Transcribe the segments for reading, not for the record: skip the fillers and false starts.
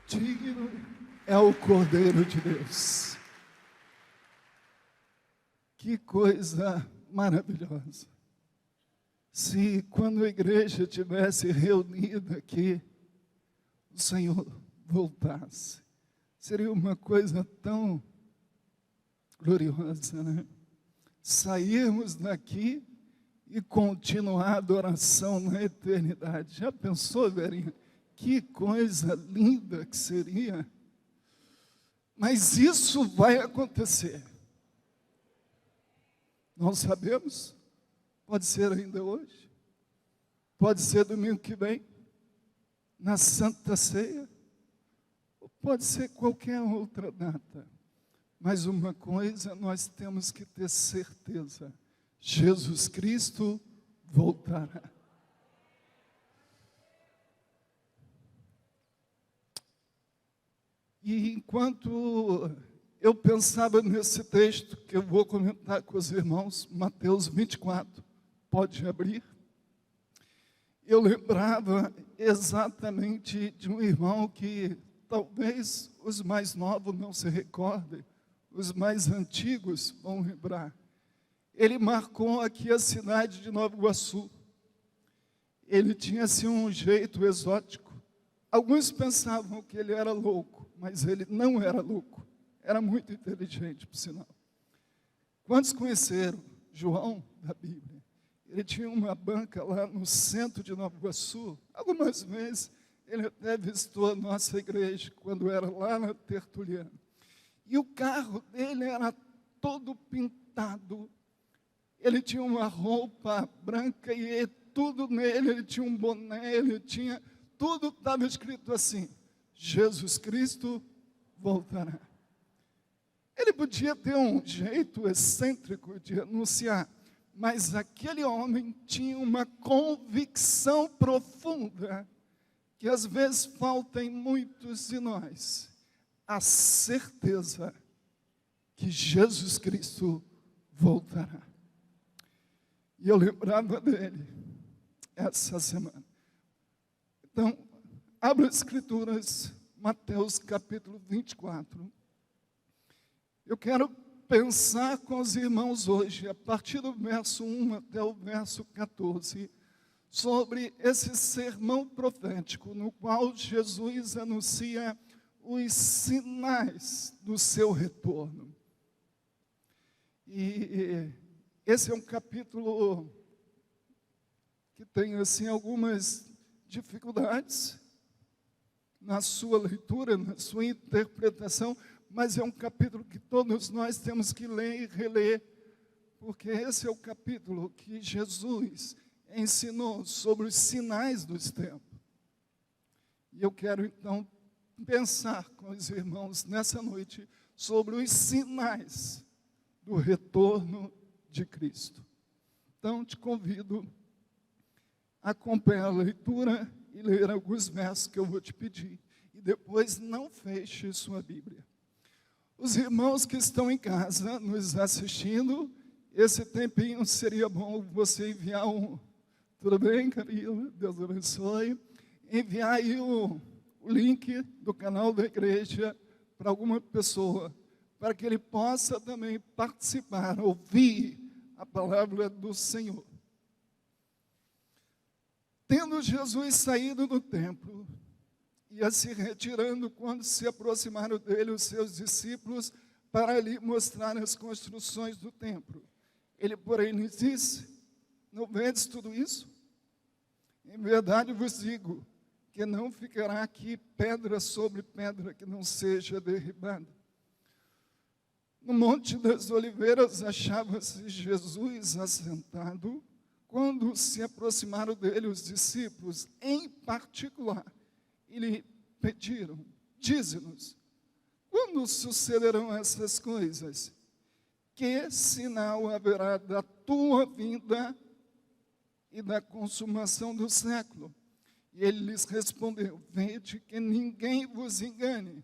Digno é o Cordeiro de Deus. Que coisa maravilhosa. Se quando a igreja tivesse reunida aqui, o Senhor voltasse, seria uma coisa tão gloriosa, né? Sairmos daqui e continuar a adoração na eternidade. Já pensou, Verinha? Que coisa linda que seria. Mas isso vai acontecer. Não sabemos. Pode ser ainda hoje. Pode ser domingo que vem, na Santa Ceia. Ou pode ser qualquer outra data. Mas uma coisa nós temos que ter certeza: Jesus Cristo voltará. E enquanto eu pensava nesse texto, que eu vou comentar com os irmãos, Mateus 24, pode abrir, eu lembrava exatamente de um irmão que talvez os mais novos não se recordem, os mais antigos vão lembrar. Ele marcou aqui a cidade de Nova Iguaçu. Ele tinha assim um jeito exótico. Alguns pensavam que ele era louco, mas ele não era louco. Era muito inteligente, por sinal. Quantos conheceram João da Bíblia? Ele tinha uma banca lá no centro de Nova Iguaçu. Algumas vezes ele até visitou a nossa igreja, quando era lá na Tertuliana. E o carro dele era todo pintado. Ele tinha uma roupa branca e tudo nele, ele tinha um boné, ele tinha... Tudo estava escrito assim: Jesus Cristo voltará. Ele podia ter um jeito excêntrico de anunciar, mas aquele homem tinha uma convicção profunda, que às vezes falta em muitos de nós, a certeza que Jesus Cristo voltará. E eu lembrava dele essa semana. Então, abra as Escrituras, Mateus capítulo 24. Eu quero pensar com os irmãos hoje, a partir do verso 1 até o verso 14, sobre esse sermão profético, no qual Jesus anuncia os sinais do seu retorno. E esse é um capítulo que tem assim algumas dificuldades na sua leitura, na sua interpretação, mas é um capítulo que todos nós temos que ler e reler, porque esse é o capítulo que Jesus ensinou sobre os sinais dos tempos. E eu quero então pensar com os irmãos nessa noite sobre os sinais do retorno de Cristo. Então te convido a acompanhar a leitura e ler alguns versos que eu vou te pedir. E depois não feche sua Bíblia. Os irmãos que estão em casa nos assistindo, esse tempinho seria bom você enviar um... Tudo bem, Camila? Deus abençoe. Enviar aí o link do canal da igreja para alguma pessoa, para que ele possa também participar, ouvir a palavra do Senhor. Tendo Jesus saído do templo, ia se retirando quando se aproximaram dele os seus discípulos para lhe mostrar as construções do templo. Ele, porém, lhes disse: não vedes tudo isso? Em verdade vos digo que não ficará aqui pedra sobre pedra que não seja derribada. No Monte das Oliveiras achava-se Jesus assentado, quando se aproximaram dele os discípulos, em particular, e lhe pediram: dize-nos, quando sucederão essas coisas? Que sinal haverá da tua vinda e da consumação do século? E ele lhes respondeu: vede que ninguém vos engane,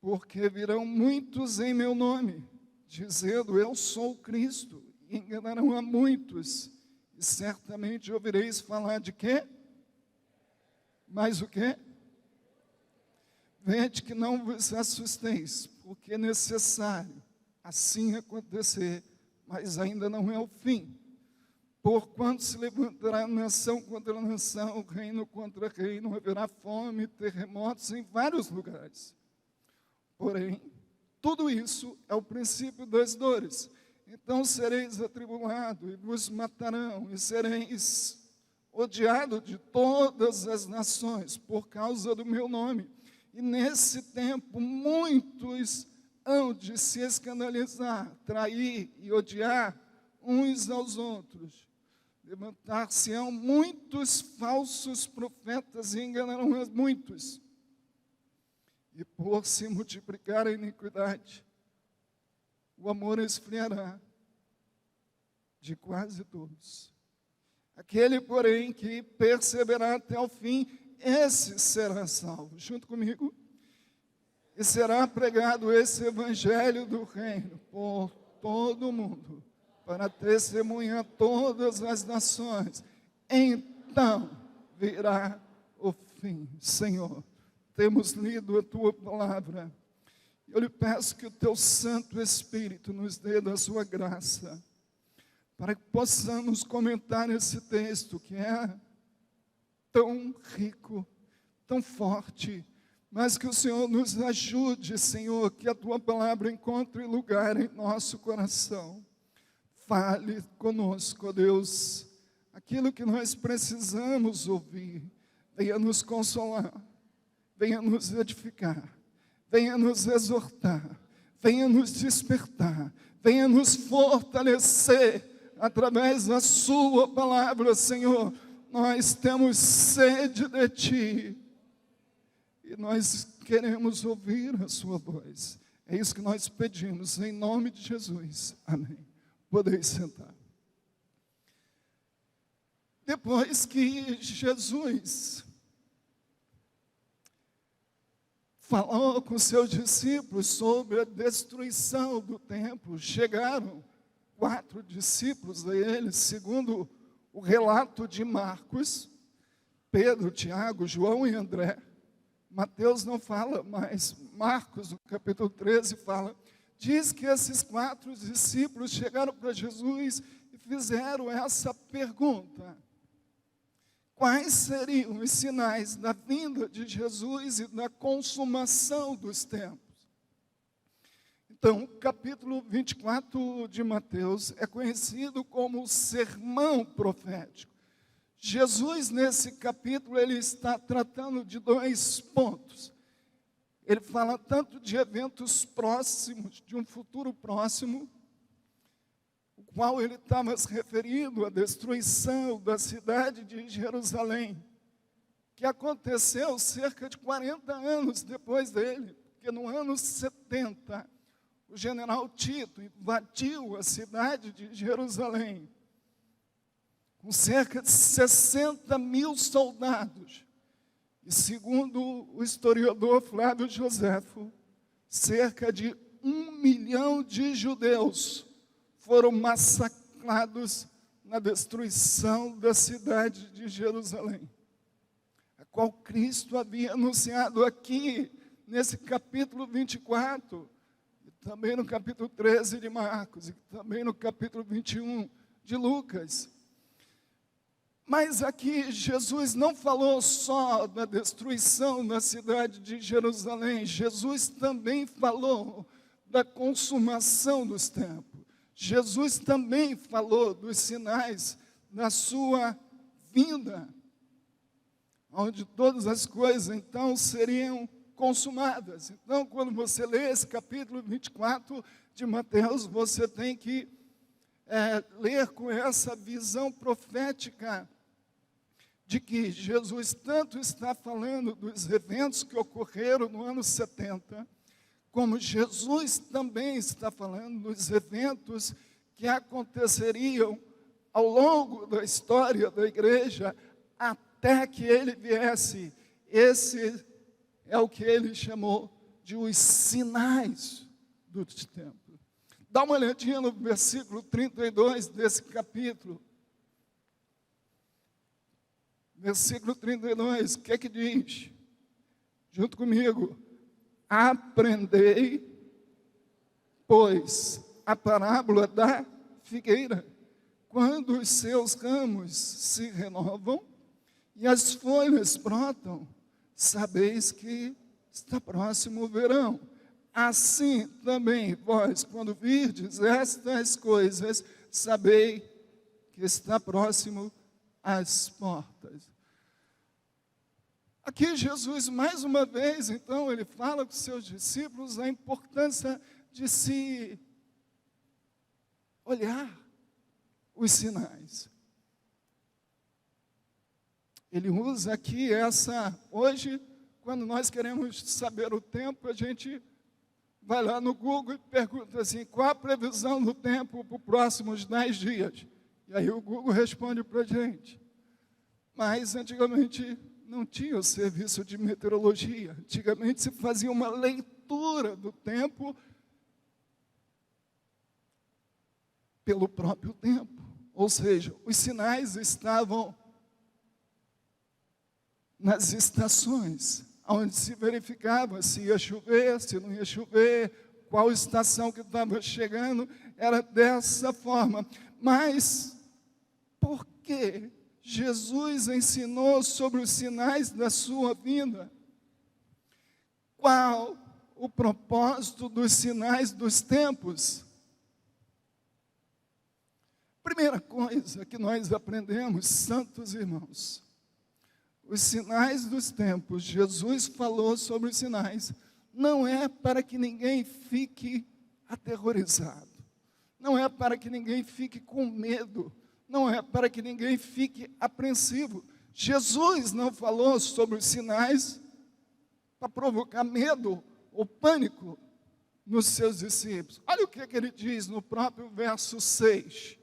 porque virão muitos em meu nome, dizendo eu sou Cristo, e enganarão a muitos, e certamente ouvireis falar de quê? Mais o quê? vede que não vos assusteis, porque é necessário assim acontecer, mas ainda não é o fim. Porquanto se levantará nação contra nação, reino contra reino, haverá fome, terremotos em vários lugares. Porém, tudo isso é o princípio das dores. Então sereis atribulados, e vos matarão, e sereis odiados de todas as nações, por causa do meu nome. E nesse tempo, muitos hão de se escandalizar, trair e odiar uns aos outros. Levantar-se-ão muitos falsos profetas e enganarão a muitos. E por se multiplicar a iniquidade, o amor esfriará de quase todos. Aquele, porém, que perseverar até o fim, esse será salvo. Junto comigo. E será pregado esse evangelho do reino por todo o mundo, para testemunhar todas as nações. Então virá o fim. Senhor, temos lido a tua palavra. Eu lhe peço que o teu Santo Espírito nos dê da sua graça, para que possamos comentar esse texto que é tão rico, tão forte, mas que o Senhor nos ajude, Senhor, que a tua palavra encontre lugar em nosso coração. Fale conosco, ó Deus, aquilo que nós precisamos ouvir. Venha nos consolar, venha nos edificar, venha nos exortar, venha nos despertar, venha nos fortalecer através da sua palavra, Senhor. Nós temos sede de ti e nós queremos ouvir a sua voz. É isso que nós pedimos, em nome de Jesus. Amém. Podeis sentar. Depois que Jesus falou com seus discípulos sobre a destruição do templo, chegaram 4 discípulos a ele, segundo o relato de Marcos, Pedro, Tiago, João e André. Mateus não fala, mas Marcos, no capítulo 13, fala. Diz que esses 4 discípulos chegaram para Jesus e fizeram essa pergunta: quais seriam os sinais da vinda de Jesus e da consumação dos tempos? Então, o capítulo 24 de Mateus é conhecido como o sermão profético. Jesus, nesse capítulo, ele está tratando de 2 pontos. Ele fala tanto de eventos próximos, de um futuro próximo, o qual ele estava se referindo à destruição da cidade de Jerusalém, que aconteceu cerca de 40 anos depois dele, porque no ano 70, o general Tito invadiu a cidade de Jerusalém, com cerca de 60 mil soldados. E segundo o historiador Flávio Joséfo, cerca de 1 milhão de judeus foram massacrados na destruição da cidade de Jerusalém, a qual Cristo havia anunciado aqui, nesse capítulo 24, e também no capítulo 13 de Marcos, e também no capítulo 21 de Lucas. Mas aqui Jesus não falou só da destruição da cidade de Jerusalém, Jesus também falou da consumação dos tempos. Jesus também falou dos sinais da sua vinda, onde todas as coisas então seriam consumadas. Então, quando você lê esse capítulo 24 de Mateus, você tem que ler com essa visão profética de que Jesus tanto está falando dos eventos que ocorreram no ano 70, como Jesus também está falando dos eventos que aconteceriam ao longo da história da igreja, até que ele viesse. Esse é o que ele chamou de os sinais do tempo. Dá uma olhadinha no versículo 32 desse capítulo. Versículo 32, o que é que diz? Junto comigo. aprendei, pois, a parábola da figueira. Quando os seus ramos se renovam e as folhas brotam, sabeis que está próximo o verão. Assim também vós, quando virdes estas coisas, sabei que está próximo às portas. Aqui Jesus, mais uma vez, então, ele fala com os seus discípulos a importância de se olhar os sinais. Ele usa aqui hoje, quando nós queremos saber o tempo, a gente vai lá no Google e pergunta assim, qual a previsão do tempo para os próximos 10 dias? E aí o Google responde para a gente. Mas antigamente não tinha o serviço de meteorologia. Antigamente se fazia uma leitura do tempo pelo próprio tempo. Ou seja, os sinais estavam nas estações, onde se verificava se ia chover, se não ia chover, qual estação que estava chegando, era dessa forma. Mas, por que Jesus ensinou sobre os sinais da sua vinda? Qual o propósito dos sinais dos tempos? Primeira coisa que nós aprendemos, santos irmãos, os sinais dos tempos, Jesus falou sobre os sinais, não é para que ninguém fique aterrorizado, não é para que ninguém fique com medo, não é para que ninguém fique apreensivo. Jesus não falou sobre os sinais para provocar medo ou pânico nos seus discípulos. Olha o que ele diz no próprio verso 6.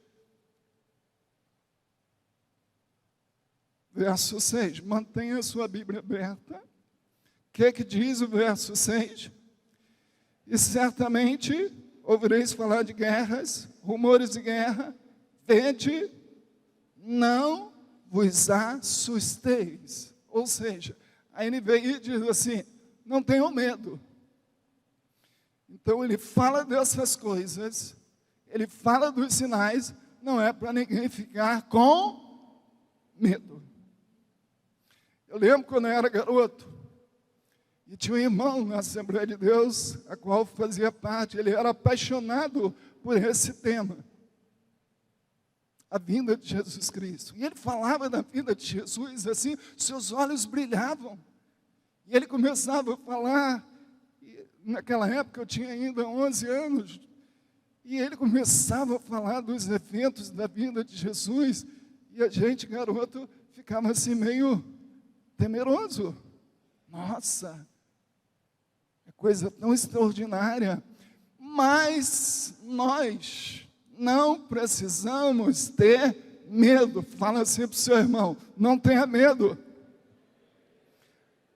Verso 6, mantenha a sua Bíblia aberta. O que diz o verso 6? E certamente ouvireis falar de guerras, rumores de guerra, vede, não vos assusteis. Ou seja, a NVI diz assim, não tenham medo. Então ele fala dessas coisas, ele fala dos sinais, não é para ninguém ficar com medo. Eu lembro quando eu era garoto, e tinha um irmão na Assembleia de Deus, a qual fazia parte, ele era apaixonado por esse tema, a vinda de Jesus Cristo. E ele falava da vinda de Jesus, assim, seus olhos brilhavam. E ele começava a falar, naquela época eu tinha ainda 11 anos, e ele começava a falar dos eventos da vinda de Jesus, e a gente, garoto, ficava assim meio temeroso. Nossa, é coisa tão extraordinária. Mas nós não precisamos ter medo. Fala assim para o seu irmão, não tenha medo.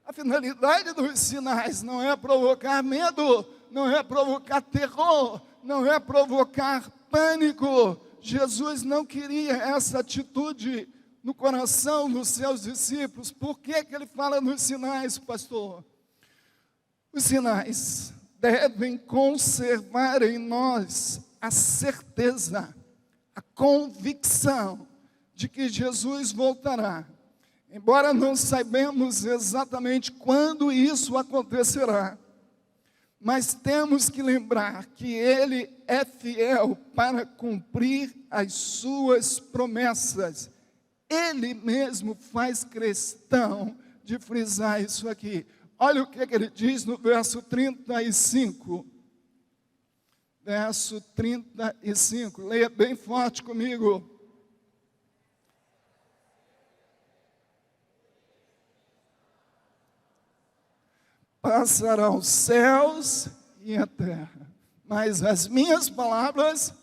A finalidade dos sinais não é provocar medo, não é provocar terror, não é provocar pânico. Jesus não queria essa atitude no coração dos seus discípulos. Por que ele fala nos sinais, pastor? Os sinais devem conservar em nós a certeza, a convicção de que Jesus voltará. Embora não saibamos exatamente quando isso acontecerá, mas temos que lembrar que Ele é fiel para cumprir as suas promessas. Ele mesmo faz questão de frisar isso aqui. Olha o que ele diz no verso 35. Verso 35. Leia bem forte comigo. Passarão os céus e a terra, mas as minhas palavras...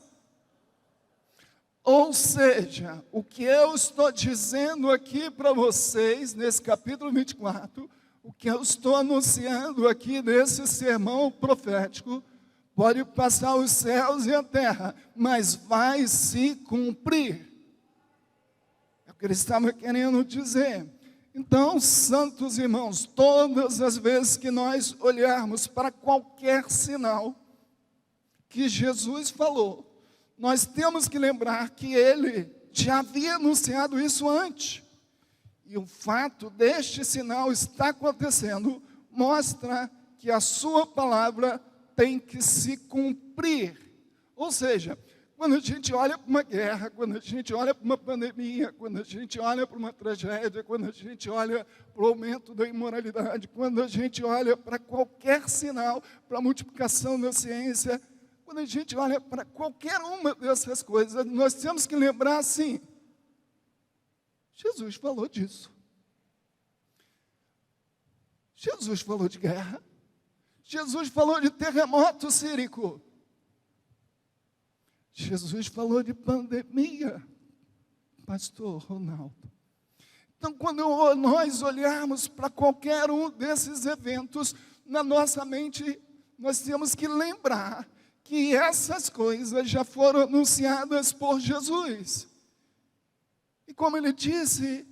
Ou seja, o que eu estou dizendo aqui para vocês, nesse capítulo 24, o que eu estou anunciando aqui nesse sermão profético, pode passar os céus e a terra, mas vai se cumprir. É o que ele estava querendo dizer. Então, santos irmãos, todas as vezes que nós olharmos para qualquer sinal que Jesus falou, nós temos que lembrar que ele já havia anunciado isso antes. E o fato deste sinal estar acontecendo mostra que a sua palavra tem que se cumprir. Ou seja, quando a gente olha para uma guerra, quando a gente olha para uma pandemia, quando a gente olha para uma tragédia, quando a gente olha para o aumento da imoralidade, quando a gente olha para qualquer sinal, para a multiplicação da ciência, quando a gente olha para qualquer uma dessas coisas, nós temos que lembrar assim, Jesus falou disso. Jesus falou de guerra. Jesus falou de terremoto sírico. Jesus falou de pandemia, pastor Ronaldo. Então, quando nós olharmos para qualquer um desses eventos, na nossa mente, nós temos que lembrar que essas coisas já foram anunciadas por Jesus. E como ele disse,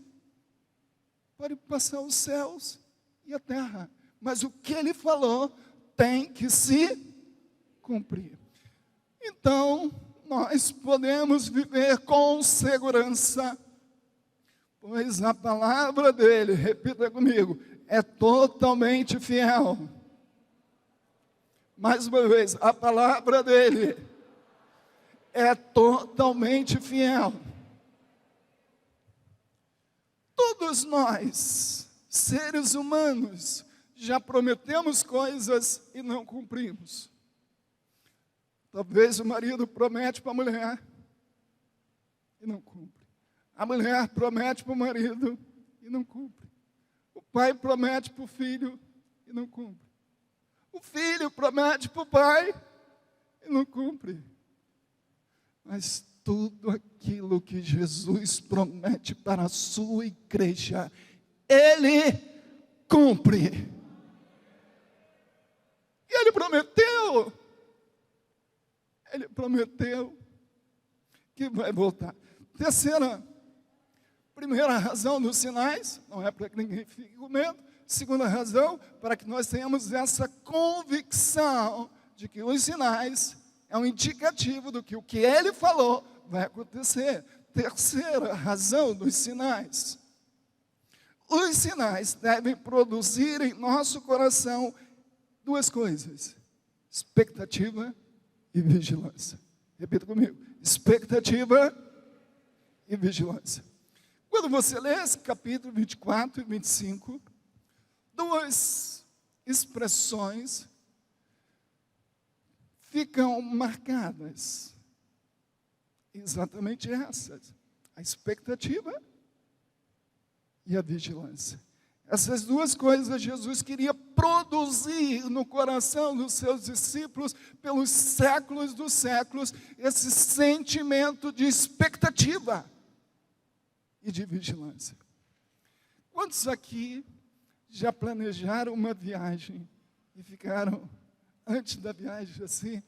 pode passar os céus e a terra, mas o que ele falou tem que se cumprir. Então, nós podemos viver com segurança, pois a palavra dele, repita comigo, é totalmente fiel. Mais uma vez, a palavra dele é totalmente fiel. Todos nós, seres humanos, já prometemos coisas e não cumprimos. Talvez o marido promete para a mulher e não cumpre. A mulher promete para o marido e não cumpre. O pai promete para o filho e não cumpre. O filho promete para o pai e não cumpre. Mas tudo aquilo que Jesus promete para a sua igreja, ele cumpre. E ele prometeu que vai voltar. Primeira razão dos sinais, não é para que ninguém fique com medo. Segunda razão, para que nós tenhamos essa convicção de que os sinais é um indicativo do que o que ele falou vai acontecer. Terceira razão dos sinais. Os sinais devem produzir em nosso coração duas coisas: expectativa e vigilância. Repita comigo: expectativa e vigilância. Quando você lê esse capítulo 24 e 25, duas expressões ficam marcadas. Exatamente essas: a expectativa e a vigilância. Essas duas coisas Jesus queria produzir no coração dos seus discípulos pelos séculos dos séculos, esse sentimento de expectativa e de vigilância. Quantos aqui já planejaram uma viagem e ficaram, antes da viagem, assim,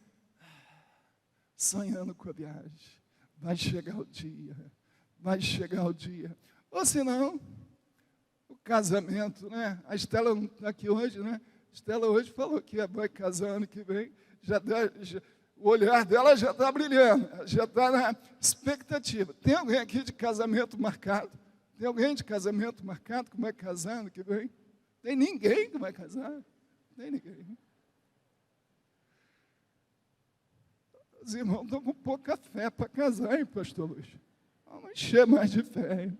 sonhando com a viagem? Vai chegar o dia, vai chegar o dia. Ou senão, o casamento, né? A Estela não está aqui hoje, né? A Estela hoje falou que vai casar ano que vem, o olhar dela já está brilhando, já está na expectativa. Tem alguém aqui de casamento marcado? Tem alguém de casamento marcado que vai casar ano que vem? Tem ninguém que vai casar? Tem ninguém. Os irmãos estão com pouca fé para casar, hein, pastor Luiz? Vamos encher mais de fé, hein?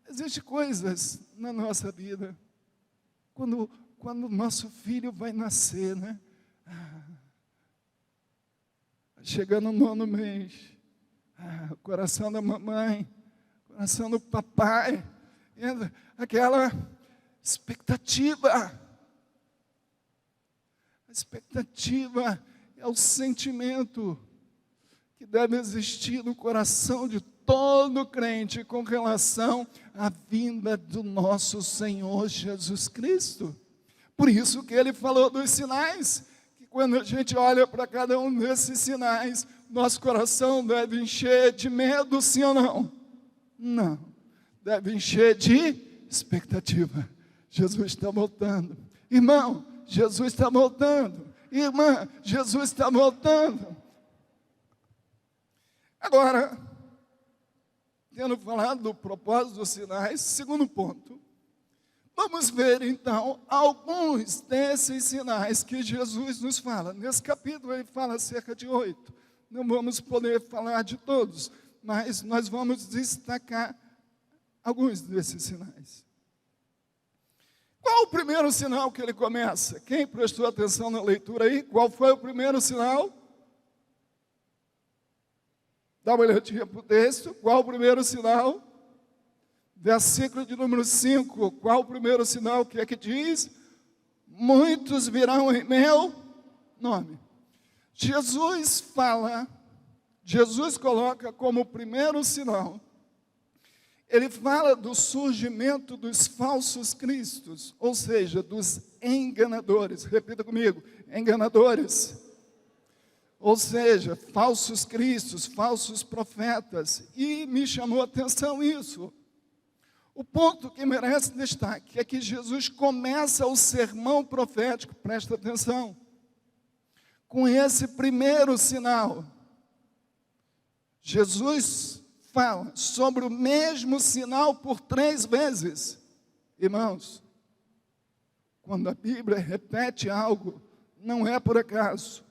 Existem coisas na nossa vida, quando o nosso filho vai nascer, né? Chegando no 9º mês, o coração da mamãe, o coração do papai, aquela expectativa. A expectativa é o sentimento que deve existir no coração de todo crente com relação à vinda do nosso Senhor Jesus Cristo. Por isso que ele falou dos sinais, que quando a gente olha para cada um desses sinais, nosso coração deve encher de medo, sim ou não? Não. deve encher de expectativa. Jesus está voltando. Irmão, Jesus está voltando. Irmã, Jesus está voltando. Agora, tendo falado do propósito dos sinais, segundo ponto, vamos ver então alguns desses sinais que Jesus nos fala. Nesse capítulo ele fala cerca de 8. Não vamos poder falar de todos, mas nós vamos destacar alguns desses sinais. Qual o primeiro sinal que ele começa? Quem prestou atenção na leitura aí? Qual foi o primeiro sinal? Dá uma olhadinha para o texto. Qual o primeiro sinal? Versículo de número 5. Qual o primeiro sinal que é que diz? Muitos virão em meu nome. Jesus coloca como primeiro sinal, ele fala do surgimento dos falsos cristos, ou seja, dos enganadores. Repita comigo, enganadores. Ou seja, falsos cristos, falsos profetas. E me chamou a atenção isso. O ponto que merece destaque é que Jesus começa o sermão profético, presta atenção, com esse primeiro sinal. Jesus fala sobre o mesmo sinal por 3 vezes. Irmãos, quando a Bíblia repete algo, não é por acaso.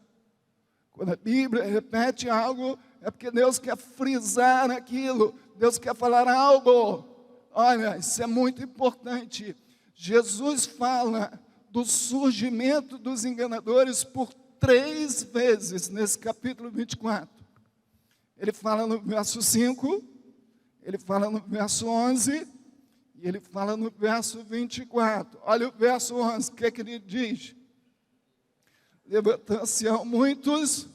Quando a Bíblia repete algo, é porque Deus quer frisar aquilo, Deus quer falar algo. Olha, isso é muito importante. Jesus fala do surgimento dos enganadores por 3 vezes nesse capítulo 24. Ele fala no verso 5, ele fala no verso 11, e ele fala no verso 24. Olha o verso 11, o que é que ele diz? Levantar-se-ão muitos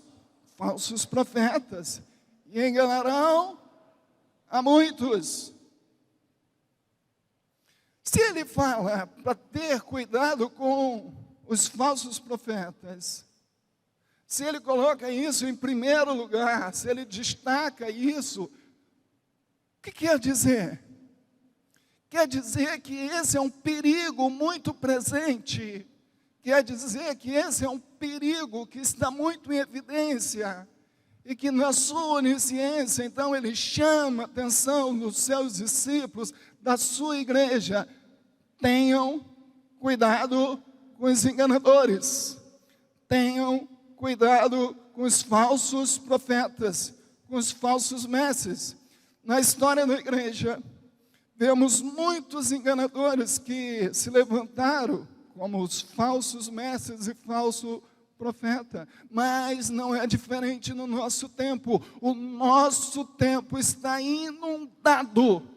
falsos profetas, e enganarão a muitos. Se ele fala para ter cuidado com os falsos profetas, se ele coloca isso em primeiro lugar, se ele destaca isso, o que quer dizer? Quer dizer que esse é um perigo muito presente, quer dizer que esse é um perigo que está muito em evidência, e que na sua onisciência, então, ele chama a atenção dos seus discípulos, da sua igreja. Tenham cuidado com os enganadores, tenham cuidado com os falsos profetas, com os falsos mestres. Na história da igreja, vemos muitos enganadores que se levantaram como os falsos mestres e falso profeta, mas não é diferente no nosso tempo. O nosso tempo está inundado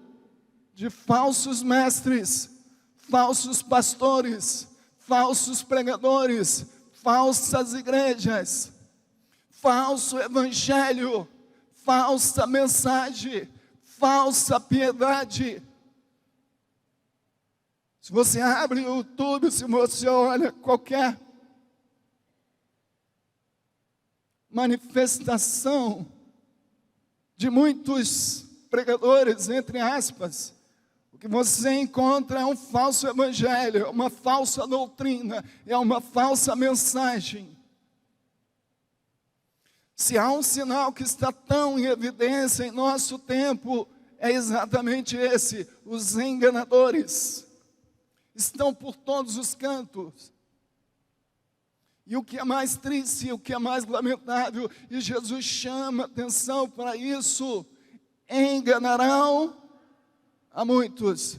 de falsos mestres, falsos pastores, falsos pregadores, falsas igrejas, falso evangelho, falsa mensagem, falsa piedade. Se você abre o YouTube, se você olha qualquer manifestação de muitos pregadores, entre aspas, o que você encontra é um falso evangelho, é uma falsa doutrina, é uma falsa mensagem. Se há um sinal que está tão em evidência em nosso tempo, é exatamente esse: os enganadores estão por todos os cantos. E o que é mais triste, o que é mais lamentável, e Jesus chama atenção para isso: enganarão a muitos.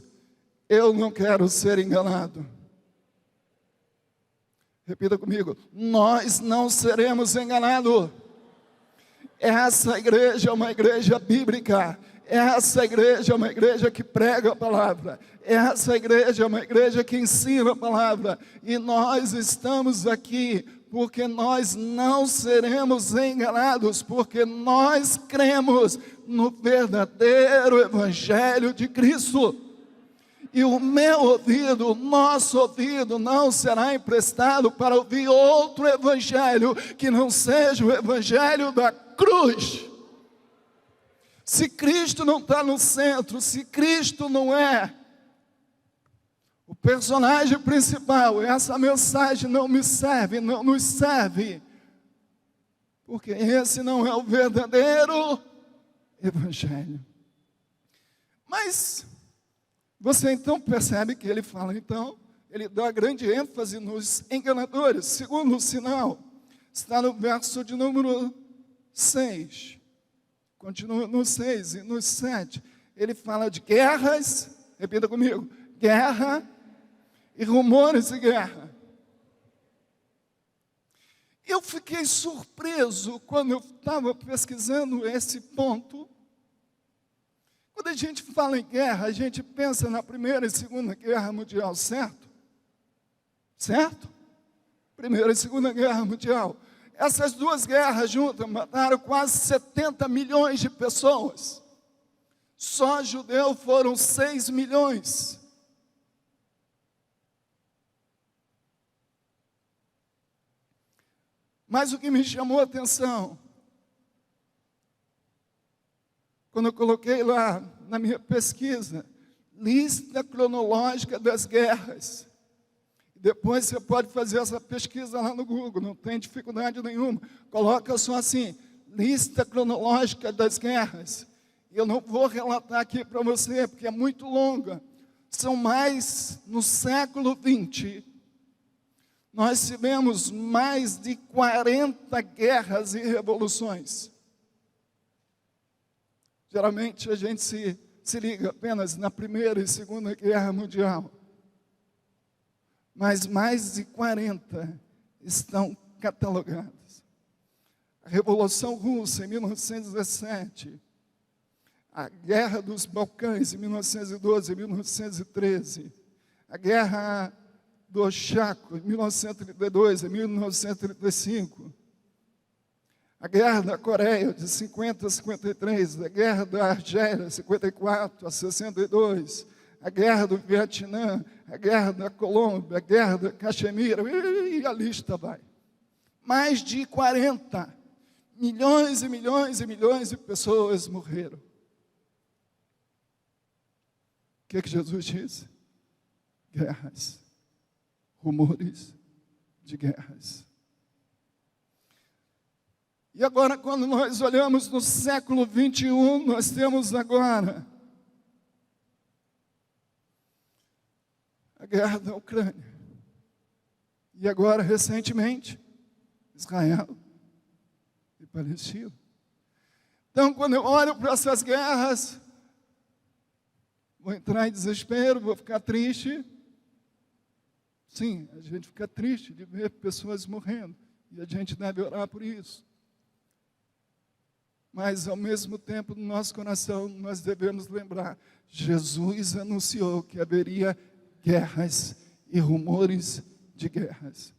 Eu não quero ser enganado. Repita comigo: nós não seremos enganados. Essa igreja é uma igreja bíblica. Essa igreja é uma igreja que prega a palavra. Essa igreja é uma igreja que ensina a palavra. E nós estamos aqui porque nós não seremos enganados, porque nós cremos no verdadeiro evangelho de Cristo. E o meu ouvido, o nosso ouvido não será emprestado para ouvir outro evangelho que não seja o evangelho da cruz. Se Cristo não está no centro, se Cristo não é o personagem principal, essa mensagem não me serve, não nos serve, porque esse não é o verdadeiro Evangelho. Mas você então percebe que ele fala, então, ele dá grande ênfase nos enganadores. Segundo sinal, está no verso de número 6. Continua no 6 e no 7. Ele fala de guerras, repita comigo, guerra e rumores de guerra. Eu fiquei surpreso quando eu estava pesquisando esse ponto. Quando a gente fala em guerra, a gente pensa na Primeira e Segunda Guerra Mundial, certo? Certo? Primeira e Segunda Guerra Mundial. Essas duas guerras juntas mataram quase 70 milhões de pessoas. Só judeu foram 6 milhões. Mas o que me chamou a atenção, quando eu coloquei lá na minha pesquisa, lista cronológica das guerras. Depois você pode fazer essa pesquisa lá no Google, não tem dificuldade nenhuma. Coloca só assim, lista cronológica das guerras. Eu não vou relatar aqui para você, porque é muito longa. São mais, no século XX, nós tivemos mais de 40 guerras e revoluções. Geralmente a gente se liga apenas na Primeira e Segunda Guerra Mundial. Mas mais de 40 estão catalogadas. A Revolução Russa, em 1917. A Guerra dos Balcãs, em 1912 e 1913. A Guerra do Chaco, em 1932 e 1935. A Guerra da Coreia, de 50 a 53. A Guerra da Argélia, 54 a 62. A Guerra do Vietnã, a Guerra da Colômbia, a Guerra da Caxemira, e a lista vai. Mais de 40 milhões e milhões e milhões de pessoas morreram. O que Jesus disse? Guerras, rumores de guerras. E agora, quando nós olhamos no século 21, nós temos agora a guerra da Ucrânia. E agora, recentemente, Israel e Palestina. Então, quando eu olho para essas guerras, vou entrar em desespero, vou ficar triste. Sim, a gente fica triste de ver pessoas morrendo. E a gente deve orar por isso. Mas, ao mesmo tempo, no nosso coração, nós devemos lembrar, Jesus anunciou que haveria guerras e rumores de guerras.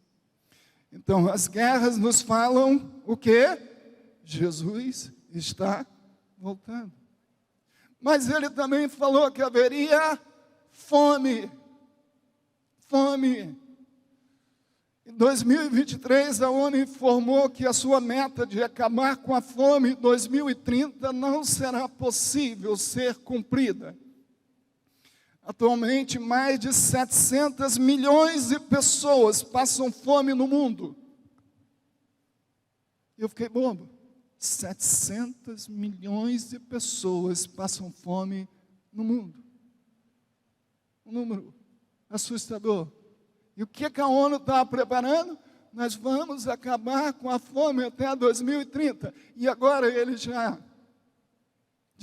Então, as guerras nos falam o quê? Jesus está voltando. Mas ele também falou que haveria fome. Fome. Em 2023, a ONU informou que a sua meta de acabar com a fome em 2030 não será possível ser cumprida. Atualmente, mais de 700 milhões de pessoas passam fome no mundo. Eu fiquei bobo. 700 milhões de pessoas passam fome no mundo. Um número assustador. E o que a ONU está preparando? Nós vamos acabar com a fome até 2030. E agora eles já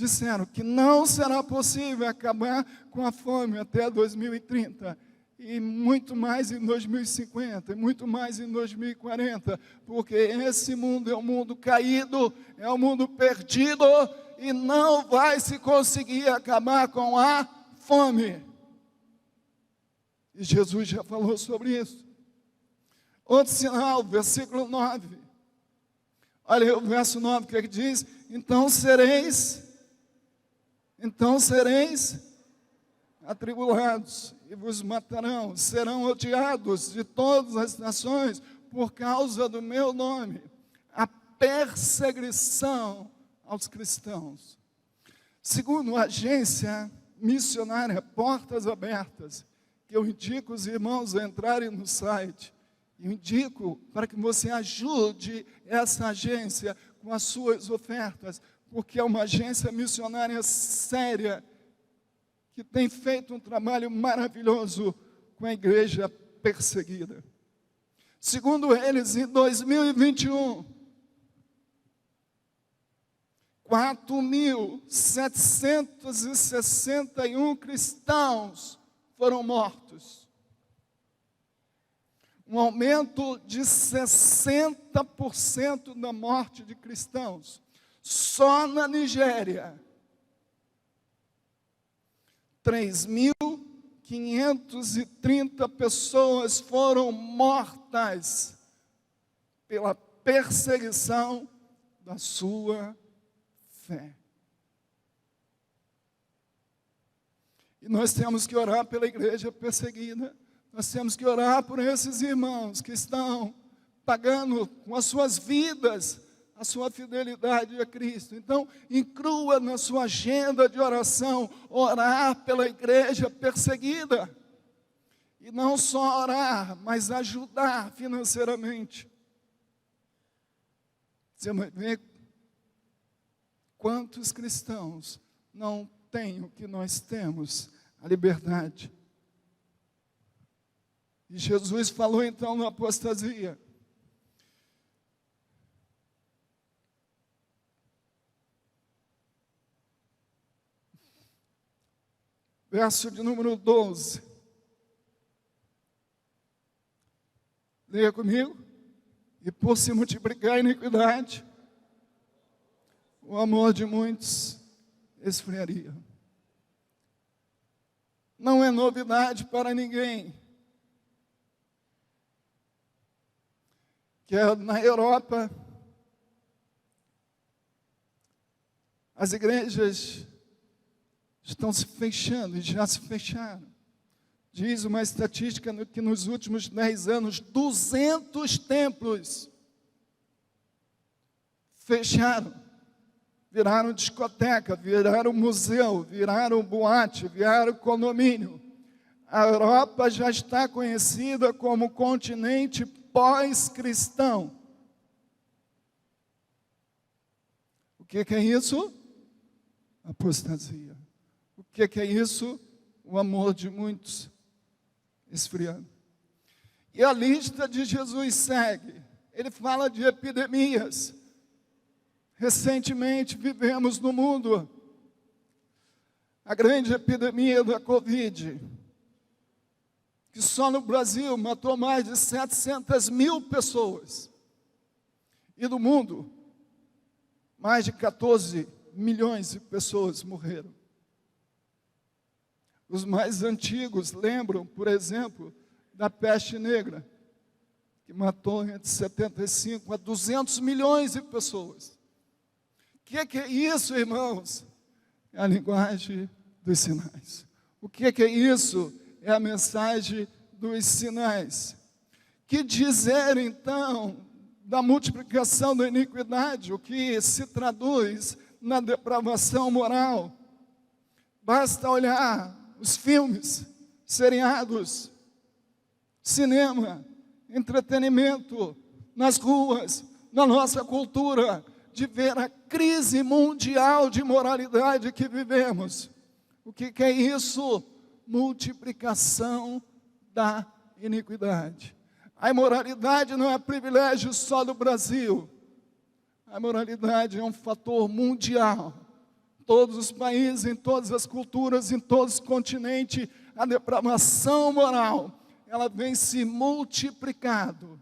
disseram que não será possível acabar com a fome até 2030. E muito mais em 2050, e muito mais em 2040. Porque esse mundo é um mundo caído, é um mundo perdido, e não vai se conseguir acabar com a fome. E Jesus já falou sobre isso. Outro sinal, versículo 9. Olha o verso 9 que ele diz: então sereis atribulados e vos matarão, serão odiados de todas as nações por causa do meu nome. A perseguição aos cristãos. Segundo a agência missionária Portas Abertas, que eu indico os irmãos a entrarem no site, eu indico para que você ajude essa agência com as suas ofertas, porque é uma agência missionária séria, que tem feito um trabalho maravilhoso com a igreja perseguida. Segundo eles, em 2021, 4.761 cristãos foram mortos. Um aumento de 60% da morte de cristãos. Só na Nigéria, 3.530 pessoas foram mortas pela perseguição da sua fé. E nós temos que orar pela igreja perseguida. Nós temos que orar por esses irmãos que estão pagando com as suas vidas a sua fidelidade a Cristo. Então, inclua na sua agenda de oração, orar pela igreja perseguida. E não só orar, mas ajudar financeiramente. Você vai ver quantos cristãos não têm o que nós temos, a liberdade. E Jesus falou então na apostasia. Verso de número 12. Leia comigo. E por se multiplicar a iniquidade, o amor de muitos esfriaria. Não é novidade para ninguém que na Europa as igrejas estão se fechando e já se fecharam. Diz uma estatística que nos últimos 10 anos, 200 templos fecharam, viraram discoteca, viraram museu, viraram boate, viraram condomínio. A Europa já está conhecida como continente pós-cristão. O que é isso? Apostasia. O que é isso? O amor de muitos esfriando. E a lista de Jesus segue. Ele fala de epidemias. Recentemente vivemos no mundo a grande epidemia da Covid, que só no Brasil matou mais de 700 mil pessoas. E no mundo, mais de 14 milhões de pessoas morreram. Os mais antigos lembram, por exemplo, da peste negra, que matou entre 75 a 200 milhões de pessoas. O que é isso, irmãos? É a linguagem dos sinais. O que é isso? É a mensagem dos sinais. Que dizer, então, da multiplicação da iniquidade, o que se traduz na depravação moral? Basta olhar os filmes, seriados, cinema, entretenimento, nas ruas, na nossa cultura, de ver a crise mundial de moralidade que vivemos. O que é isso? Multiplicação da iniquidade. A imoralidade não é privilégio só do Brasil. A imoralidade é um fator mundial. Todos os países, em todas as culturas, em todos os continentes, a depravação moral, ela vem se multiplicando.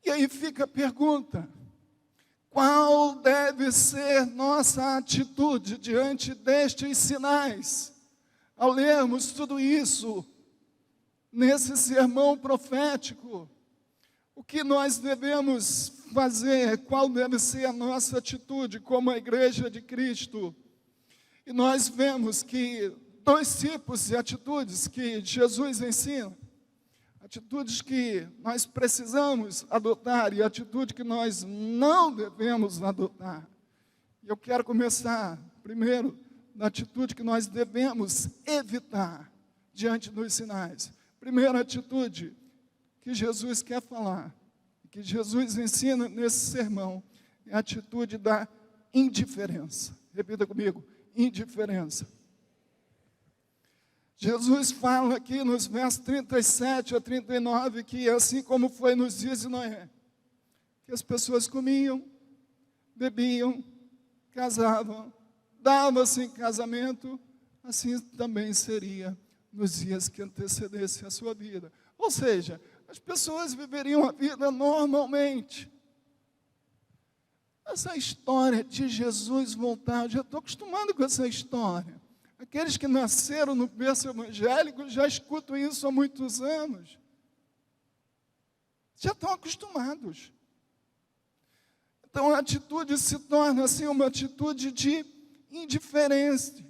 E aí fica a pergunta: qual deve ser nossa atitude diante destes sinais? Ao lermos tudo isso, nesse sermão profético, o que nós devemos fazer? Qual deve ser a nossa atitude como a igreja de Cristo? E nós vemos que dois tipos de atitudes que Jesus ensina. A atitudes que nós precisamos adotar e atitude que nós não devemos adotar. E eu quero começar, primeiro, na atitude que nós devemos evitar diante dos sinais. Primeira atitude que Jesus quer falar, que Jesus ensina nesse sermão, é a atitude da indiferença. Repita comigo, indiferença. Jesus fala aqui nos versos 37 a 39, que assim como foi nos dias de Noé, que as pessoas comiam, bebiam, casavam, davam-se em casamento, assim também seria nos dias que antecedessem a sua vida. Ou seja, as pessoas viveriam a vida normalmente. Essa história de Jesus voltar, eu já estou acostumado com essa história. Aqueles que nasceram no berço evangélico já escutam isso há muitos anos. Já estão acostumados. Então a atitude se torna assim uma atitude de indiferença.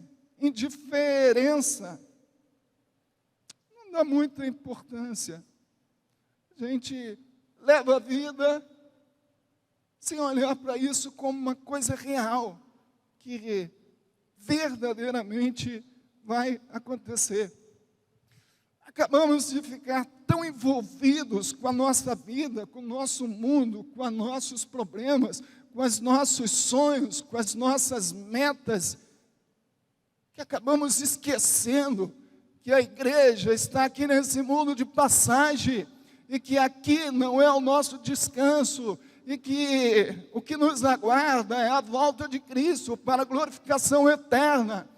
Não dá muita importância. A gente leva a vida sem olhar para isso como uma coisa real, que verdadeiramente vai acontecer. Acabamos de ficar tão envolvidos com a nossa vida, com o nosso mundo, com os nossos problemas, com os nossos sonhos, com as nossas metas, que acabamos esquecendo que a igreja está aqui nesse mundo de passagem e que aqui não é o nosso descanso, e que o que nos aguarda é a volta de Cristo para a glorificação eterna.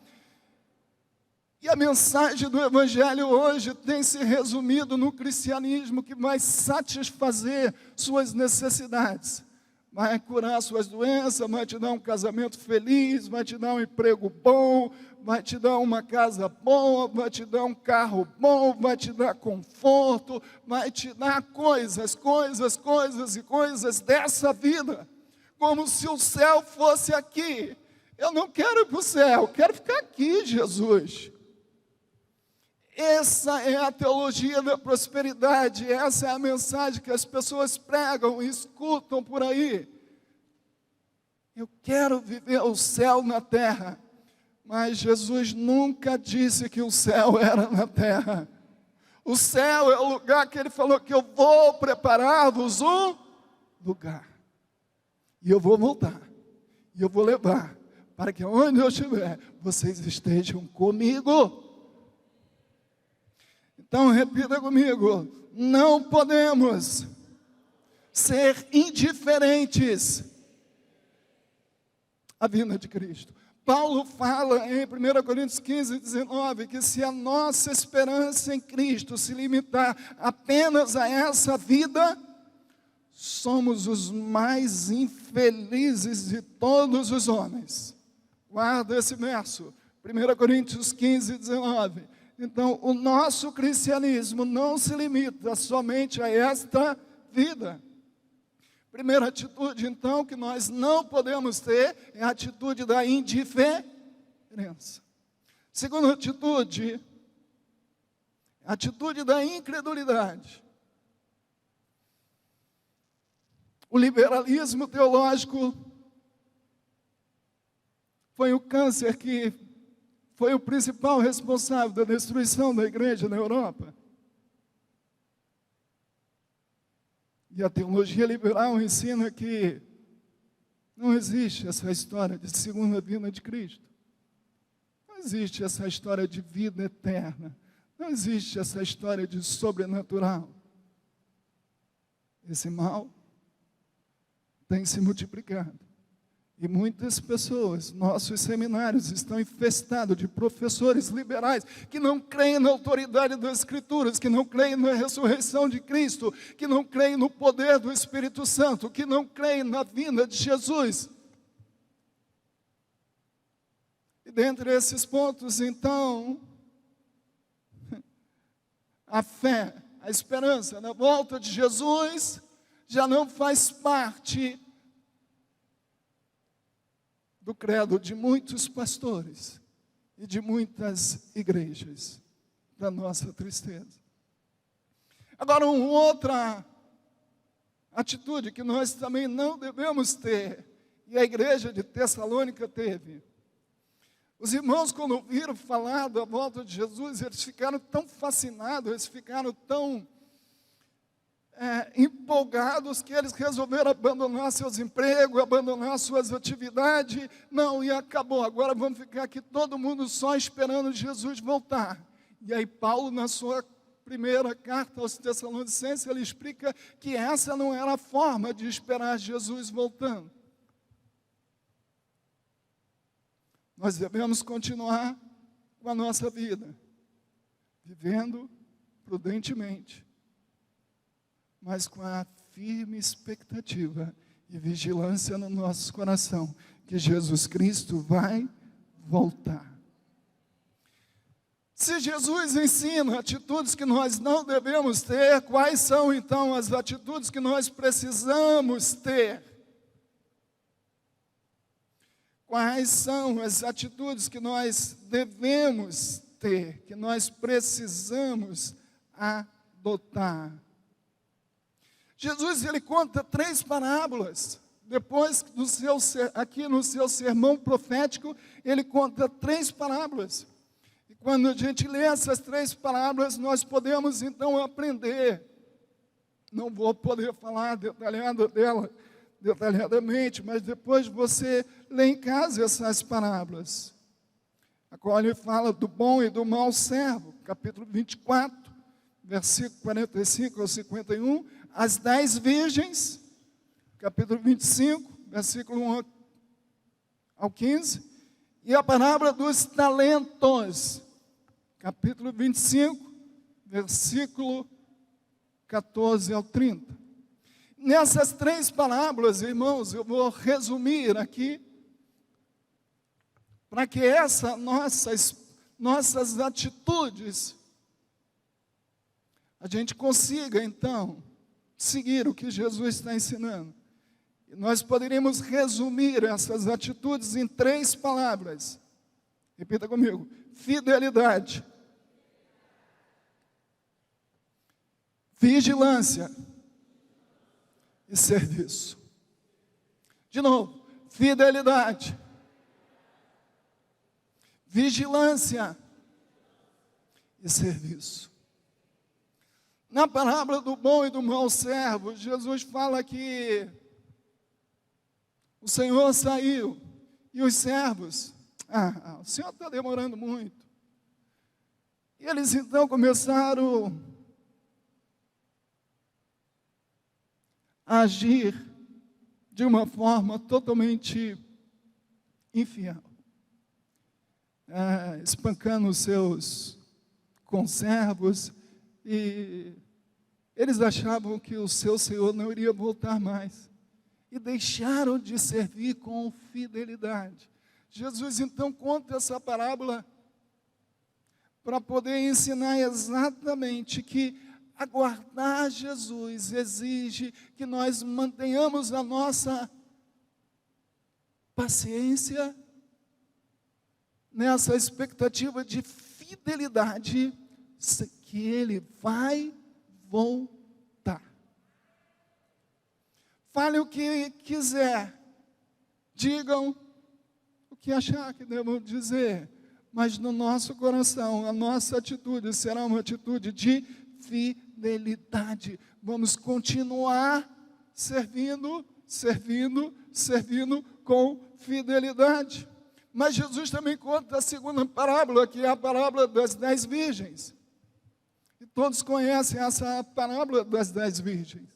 E a mensagem do Evangelho hoje tem se resumido no cristianismo que vai satisfazer suas necessidades, vai curar suas doenças, vai te dar um casamento feliz, vai te dar um emprego bom, vai te dar uma casa boa, vai te dar um carro bom, vai te dar conforto, vai te dar coisas dessa vida, como se o céu fosse aqui. Eu não quero ir para o céu, quero ficar aqui, Jesus. Essa é a teologia da prosperidade, essa é a mensagem que as pessoas pregam e escutam por aí. Eu quero viver o céu na terra, mas Jesus nunca disse que o céu era na terra. O céu é o lugar que ele falou que eu vou preparar-vos um lugar. E eu vou voltar, e eu vou levar, para que onde eu estiver, vocês estejam comigo. Então, repita comigo, não podemos ser indiferentes à vinda de Cristo. Paulo fala em 1 Coríntios 15, 19, que se a nossa esperança em Cristo se limitar apenas a essa vida, somos os mais infelizes de todos os homens. Guarda esse verso, 1 Coríntios 15, 19. Então, o nosso cristianismo não se limita somente a esta vida. Primeira atitude, então, que nós não podemos ter é a atitude da indiferença. Segunda atitude, a atitude da incredulidade. O liberalismo teológico foi o câncer que foi o principal responsável da destruição da igreja na Europa. E a teologia liberal ensina que não existe essa história de segunda vinda de Cristo. Não existe essa história de vida eterna. Não existe essa história de sobrenatural. Esse mal tem se multiplicado. E muitas pessoas, nossos seminários estão infestados de professores liberais que não creem na autoridade das Escrituras, que não creem na ressurreição de Cristo, que não creem no poder do Espírito Santo, que não creem na vinda de Jesus. E dentre esses pontos, então, a fé, a esperança na volta de Jesus já não faz parte do credo de muitos pastores e de muitas igrejas, da nossa tristeza. Agora, uma outra atitude que nós também não devemos ter, e a igreja de Tessalônica teve. Os irmãos, quando ouviram falar da volta de Jesus, eles ficaram tão fascinados, eles ficaram tão empolgados, que eles resolveram abandonar seus empregos, abandonar suas atividades. Não, e acabou, agora vamos ficar aqui todo mundo só esperando Jesus voltar. E aí Paulo, na sua primeira carta aos Tessalonicenses, ele explica que essa não era a forma de esperar Jesus voltando. Nós devemos continuar com a nossa vida, vivendo prudentemente, mas com a firme expectativa e vigilância no nosso coração, que Jesus Cristo vai voltar. Se Jesus ensina atitudes que nós não devemos ter, quais são então as atitudes que nós precisamos ter? Quais são as atitudes que nós devemos ter, que nós precisamos adotar? Jesus, ele conta 3 parábolas. Depois, aqui no seu sermão profético, ele conta 3 parábolas. E quando a gente lê essas 3 parábolas, nós podemos então aprender. Não vou poder falar detalhadamente, mas depois você lê em casa essas parábolas. A qual ele fala do bom e do mau servo, capítulo 24, versículo 45 ao 51, as 10 virgens, capítulo 25, versículo 1 ao 15, e a parábola dos talentos, capítulo 25, versículo 14 ao 30. Nessas 3 parábolas, irmãos, eu vou resumir aqui, para que nossas atitudes, a gente consiga, então, seguir o que Jesus está ensinando. E nós poderíamos resumir essas atitudes em 3 palavras. Repita comigo: fidelidade, vigilância e serviço. De novo, fidelidade, vigilância e serviço. Na parábola do bom e do mau servo, Jesus fala que o Senhor saiu e os servos, o Senhor está demorando muito. E eles então começaram a agir de uma forma totalmente infiel, espancando os seus conservos, e eles achavam que o seu Senhor não iria voltar mais, e deixaram de servir com fidelidade. Jesus então conta essa parábola para poder ensinar exatamente que aguardar Jesus exige que nós mantenhamos a nossa paciência nessa expectativa de fidelidade, que Ele vai voltar. Fale o que quiser, digam o que achar que devam dizer, mas no nosso coração, a nossa atitude será uma atitude de fidelidade. Vamos continuar servindo com fidelidade. Mas Jesus também conta a segunda parábola, que é a parábola das 10 virgens. E todos conhecem essa parábola das 10 virgens.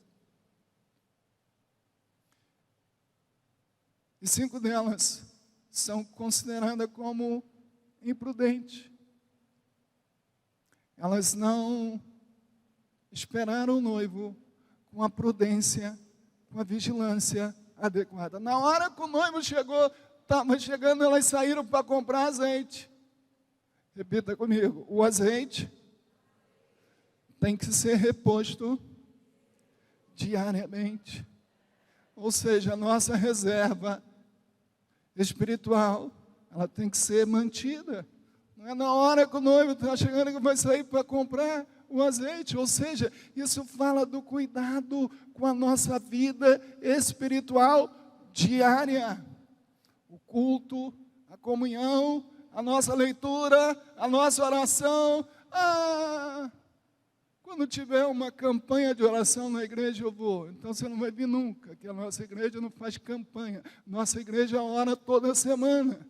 E 5 delas são consideradas como imprudentes. Elas não esperaram o noivo com a prudência, com a vigilância adequada. Na hora que o noivo chegou, estava chegando, elas saíram para comprar azeite. Repita comigo: o azeite tem que ser reposto diariamente. Ou seja, a nossa reserva espiritual, ela tem que ser mantida. Não é na hora que o noivo está chegando que vai sair para comprar o azeite. Ou seja, isso fala do cuidado com a nossa vida espiritual diária. O culto, a comunhão, a nossa leitura, a nossa oração. Quando tiver uma campanha de oração na igreja, eu vou. Então você não vai vir nunca, que a nossa igreja não faz campanha. Nossa igreja ora toda semana.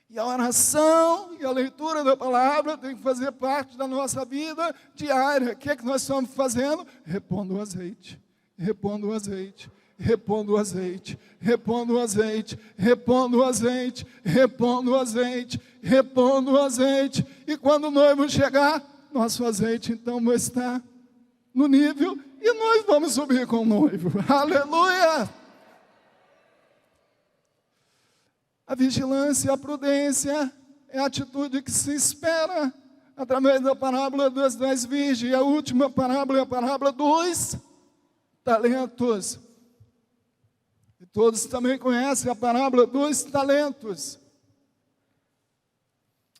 E a oração e a leitura da palavra tem que fazer parte da nossa vida diária. O que é que nós estamos fazendo? Repondo o azeite, repondo o azeite, repondo o azeite, repondo o azeite, repondo o azeite, repondo o azeite, repondo o azeite. E quando o noivo chegar, nosso azeite então vai estar no nível e nós vamos subir com o noivo. Aleluia! A vigilância e a prudência é a atitude que se espera através da parábola das 10 virgens. E a última parábola é a parábola dos talentos. E todos também conhecem a parábola dos talentos.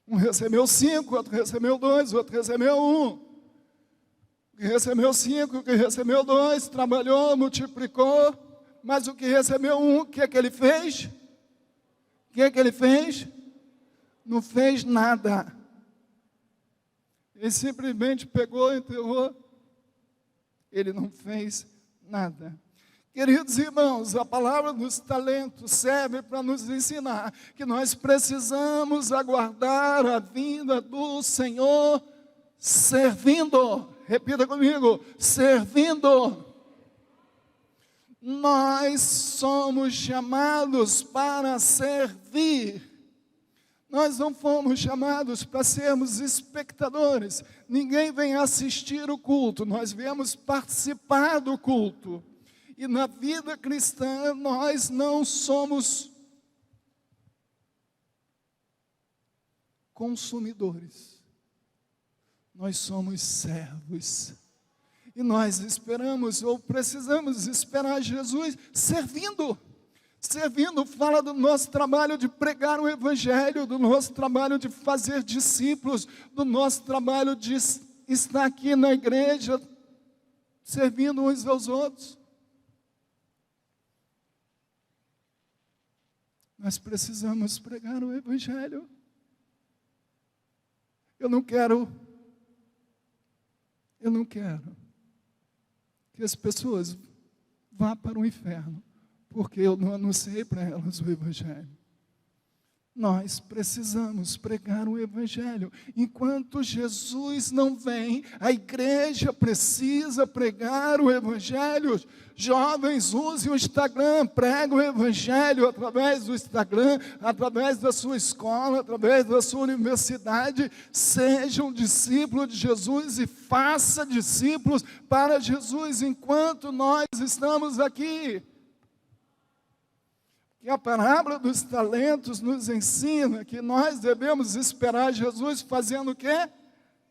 Um recebeu 5, outro recebeu 2, outro recebeu 1. O que recebeu 5, o que recebeu 2, trabalhou, multiplicou. Mas o que recebeu 1, o que é que ele fez? O que é que ele fez? Não fez nada. Ele simplesmente pegou, enterrou. Ele não fez nada. Queridos irmãos, a palavra dos talentos serve para nos ensinar que nós precisamos aguardar a vinda do Senhor servindo. Repita comigo, servindo. Nós somos chamados para servir. Nós não fomos chamados para sermos espectadores. Ninguém vem assistir o culto, nós viemos participar do culto. E na vida cristã nós não somos consumidores. Nós somos servos. E nós esperamos, ou precisamos esperar Jesus servindo. Servindo fala do nosso trabalho de pregar o Evangelho, do nosso trabalho de fazer discípulos, do nosso trabalho de estar aqui na igreja, servindo uns aos outros. Nós precisamos pregar o Evangelho. Eu não quero que as pessoas vá para o inferno, porque eu não anunciei para elas o Evangelho. Nós precisamos pregar o Evangelho. Enquanto Jesus não vem, a igreja precisa pregar o Evangelho. Jovens, usem o Instagram, preguem o Evangelho através do Instagram, através da sua escola, através da sua universidade. Sejam discípulos de Jesus e façam discípulos para Jesus enquanto nós estamos aqui. E a parábola dos talentos nos ensina que nós devemos esperar Jesus fazendo o quê?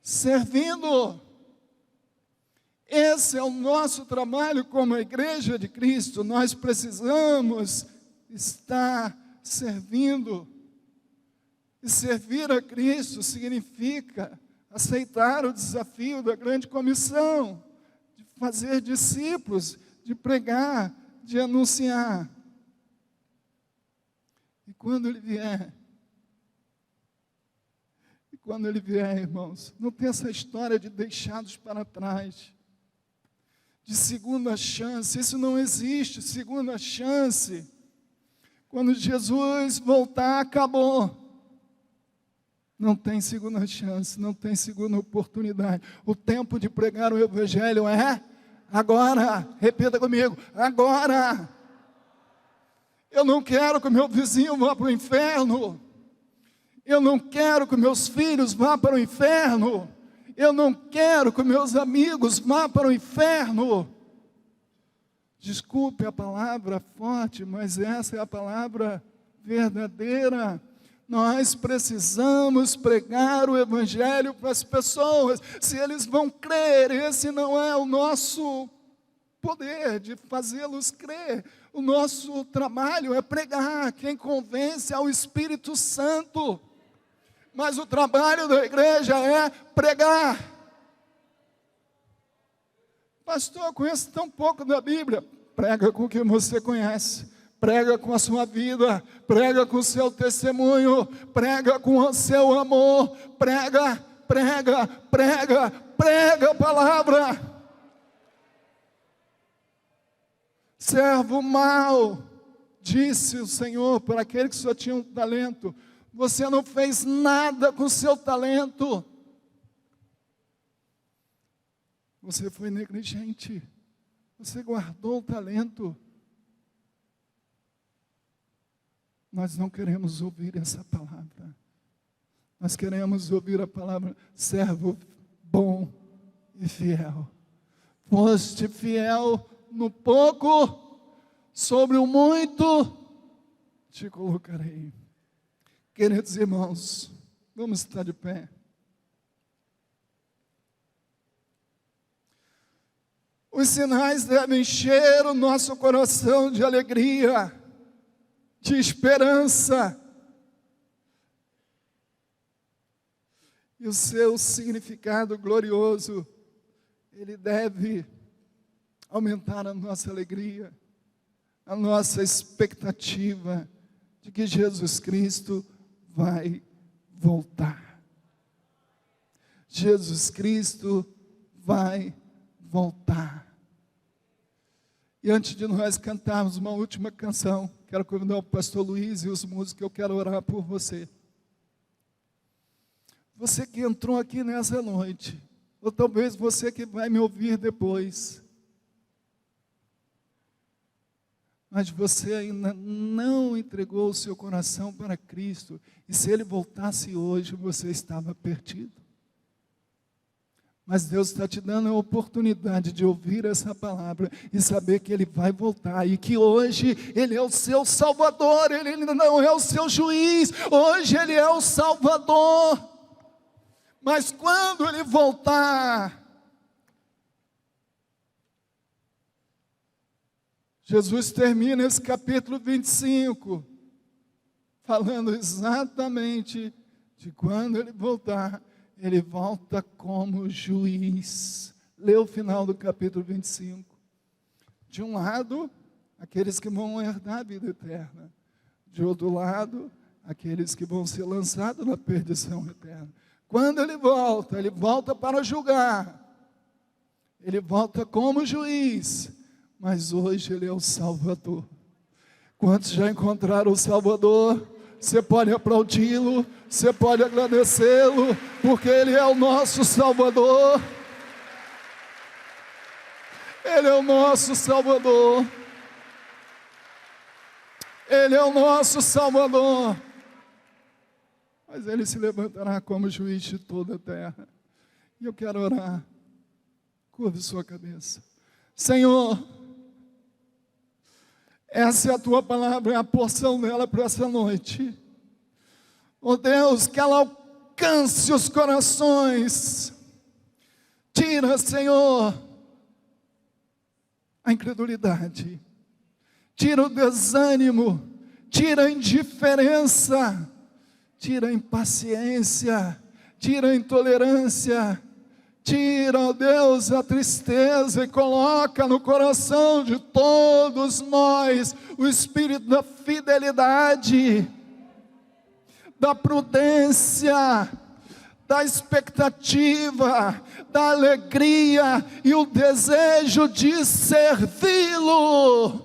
Servindo. Esse é o nosso trabalho como igreja de Cristo. Nós precisamos estar servindo. E servir a Cristo significa aceitar o desafio da grande comissão, de fazer discípulos, de pregar, de anunciar. E quando ele vier, irmãos, não tem essa história de deixados para trás, de segunda chance. Isso não existe, segunda chance. Quando Jesus voltar, acabou. Não tem segunda chance, não tem segunda oportunidade. O tempo de pregar o Evangelho é agora. Repita comigo, agora. Eu não quero que o meu vizinho vá para o inferno. Eu não quero que meus filhos vá para o inferno. Eu não quero que meus amigos vá para o inferno. Desculpe a palavra forte, mas essa é a palavra verdadeira. Nós precisamos pregar o Evangelho para as pessoas. Se eles vão crer, esse não é o nosso poder de fazê-los crer. O nosso trabalho é pregar. Quem convence é o Espírito Santo. mas o trabalho da igreja é pregar. Pastor, eu conheço tão pouco da Bíblia. Prega com o que você conhece, prega com a sua vida, prega com o seu testemunho, prega com o seu amor, prega a palavra. Servo mau, disse o Senhor para aquele que só tinha um talento: você não fez nada com o seu talento, você foi negligente, você guardou o talento. Nós não queremos ouvir essa palavra, nós queremos ouvir a palavra: servo bom e fiel, foste fiel no pouco, sobre o muito te colocarei. Queridos irmãos, vamos estar de pé. Os sinais devem encher o nosso coração de alegria, de esperança, e o seu significado glorioso, ele deve aumentar a nossa alegria, a nossa expectativa de que Jesus Cristo vai voltar. Jesus Cristo vai voltar. E antes de nós cantarmos uma última canção, quero convidar o pastor Luiz e os músicos, eu quero orar por você. Você que entrou aqui nessa noite, ou talvez você que vai me ouvir depois, mas você ainda não entregou o seu coração para Cristo, e se Ele voltasse hoje, você estava perdido. Mas Deus está te dando a oportunidade de ouvir essa palavra e saber que Ele vai voltar, e que hoje Ele é o seu Salvador, Ele ainda não é o seu juiz, hoje Ele é o Salvador. Mas quando Ele voltar, Jesus termina esse capítulo 25, falando exatamente de quando Ele voltar. Ele volta como juiz. Lê o final do capítulo 25. De um lado, aqueles que vão herdar a vida eterna. De outro lado, aqueles que vão ser lançados na perdição eterna. Quando Ele volta para julgar. Ele volta como juiz. Mas hoje Ele é o Salvador. Quantos já encontraram o Salvador? Você pode aplaudi-lo, você pode agradecê-lo, porque Ele é o nosso Salvador. Ele é o nosso Salvador. Ele é o nosso Salvador. Mas Ele se levantará como juiz de toda a terra. E eu quero orar. Curve sua cabeça. Senhor, essa é a Tua palavra, é a porção dela para essa noite. Oh Deus, que ela alcance os corações. Tira, Senhor, a incredulidade. Tira o desânimo. Tira a indiferença. Tira a impaciência. Tira a intolerância. Tira, ó Deus, a tristeza e coloca no coração de todos nós o espírito da fidelidade, da prudência, da expectativa, da alegria e o desejo de servi-lo.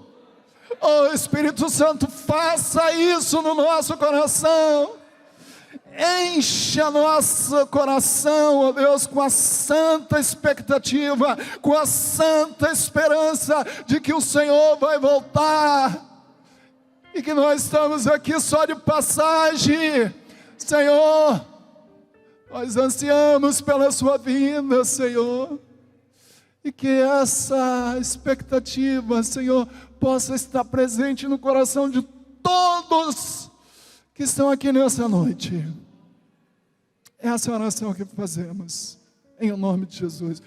Oh Espírito Santo, faça isso no nosso coração. Encha nosso coração, ó Deus, com a santa expectativa, com a santa esperança de que o Senhor vai voltar, e que nós estamos aqui só de passagem. Senhor, nós ansiamos pela sua vinda, Senhor, e que essa expectativa, Senhor, possa estar presente no coração de todos que estão aqui nessa noite. Essa é a oração que fazemos, em nome de Jesus.